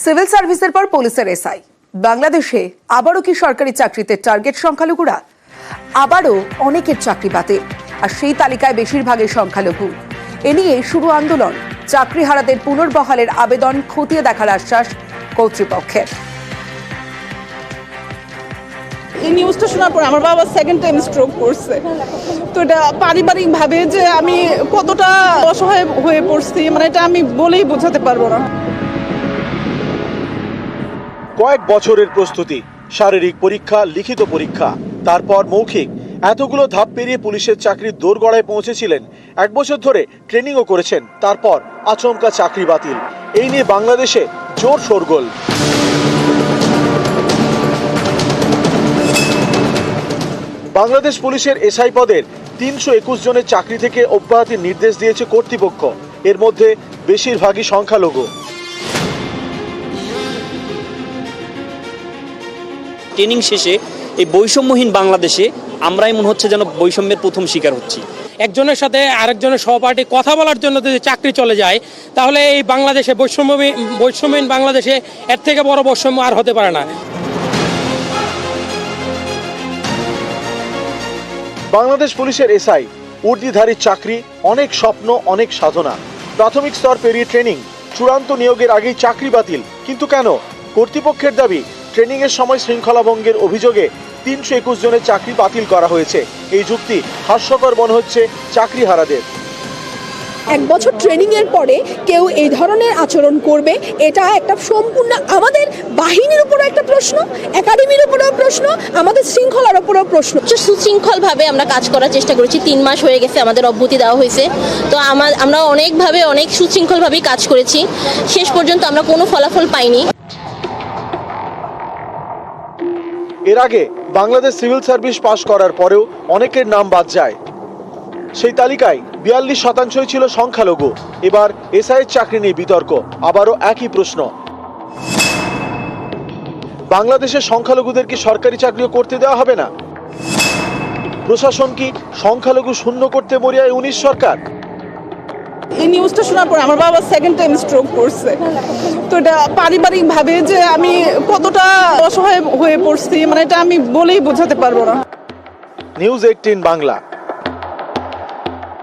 Civil সার্ভিসের পর পুলিশের এসআই। বাংলাদেশে আবারও কি সরকারি চাকরিতে টার্গেট সংখ্যালঘুরা? আবারও অনেকের চাকরি বাতিল, আর সেই তালিকায় বেশিরভাগের সংখ্যালঘু। এ নিয়ে শুরু আন্দোলন। চাকরিহারাদের পুনর্বহালের আবেদন খতিয়ে দেখার আশ্বাস কর্তৃপক্ষের। এই নিউজটা শোনার পর আমার বাবা সেকেন্ড টাইম স্ট্রোক করছে। তো এটা পারিবারিক ভাবে যে আমি কতটা অসহায় হয়ে পড়ছি, মানে এটা আমি বলেই বোঝাতে পারবো না। কয়েক বছরের প্রস্তুতি, শারীরিক পরীক্ষা, লিখিত পরীক্ষা, তারপর মৌখিক, এতগুলো ধাপ পেরিয়ে পুলিশের চাকরির দোরগড়ায় পৌঁছেছিলেন। 1 বছর ধরে ট্রেনিংও করেছেন, তারপর আচমকা চাকরি বাতিল। এই নিয়ে বাংলাদেশে জোর শোরগোল। বাংলাদেশ পুলিশের এসআই পদের 321 জনের চাকরি থেকে অব্যাহতির নির্দেশ দিয়েছে কর্তৃপক্ষ। এর মধ্যে বেশিরভাগই সংখ্যালঘু। ট্রেনিং শেষে এই বৈষম্যহীন বাংলাদেশে আমরাই মনে হচ্ছে যেন বৈষম্যের প্রথম শিকার হচ্ছি। একজনের সাথে আরেকজনের সহপাঠী কথা বলার জন্য যদি চাকরি চলে যায়, তাহলে এই বাংলাদেশে বৈষম্যহীন বাংলাদেশে এর থেকে বড় বৈষম্য আর হতে পারে না। বাংলাদেশ পুলিশের এসআই, ঊর্ধ্বধারী চাকরি, অনেক স্বপ্ন, অনেক সাধনা। প্রাথমিক স্তর পেরিয়ে ট্রেনিং, চূড়ান্ত নিয়োগের আগেই চাকরি বাতিল। কিন্তু কেন? কর্তৃপক্ষের দাবি, ট্রেনিং এর সময় শৃঙ্খলা ভঙ্গের অভিযোগে 321 জনের চাকরি বাতিল করা হয়েছে। এই যুক্তি হাস্যকর মনে হচ্ছে চাকরিহারাদের। 1 বছর ট্রেনিং এর পরে কেউ এই ধরনের আচরণ করবে, এটা একটা সম্পূর্ণ আমাদের বাহিনীর উপরও একটা প্রশ্ন, একাডেমির উপরেও প্রশ্ন, আমাদের শৃঙ্খলার উপরেও প্রশ্ন। সুশৃঙ্খলভাবে আমরা কাজ করার চেষ্টা করেছি। 3 মাস হয়ে গেছে আমাদের অব্যাহতি দেওয়া হয়েছে। তো আমরা অনেক সুশৃঙ্খলভাবেই কাজ করেছি। শেষ পর্যন্ত আমরা কোনো ফলাফল পাইনি। এর আগে বাংলাদেশ সিভিল সার্ভিস পাশ করার পরেও অনেকের নাম বাদ যায়। সেই তালিকায় 42% ছিল সংখ্যালঘু। এবার এসআইয়ের চাকরি নিয়ে বিতর্ক, আবারও একই প্রশ্ন। বাংলাদেশের সংখ্যালঘুদের কি সরকারি চাকরিও করতে দেওয়া হবে না? প্রশাসন কি সংখ্যালঘু শূন্য করতে মরিয়ায় 19 সরকার? এই নিউজটা শোনার পর আমার বাবা সেকেন্ড টাইম স্ট্রোক করছে। তো এটা পারিবারিক ভাবে যে আমি কতটা অসহায় হয়ে পড়ছি, মানে এটা আমি বলেই বোঝাতে পারবো না। নিউজ 18 বাংলা।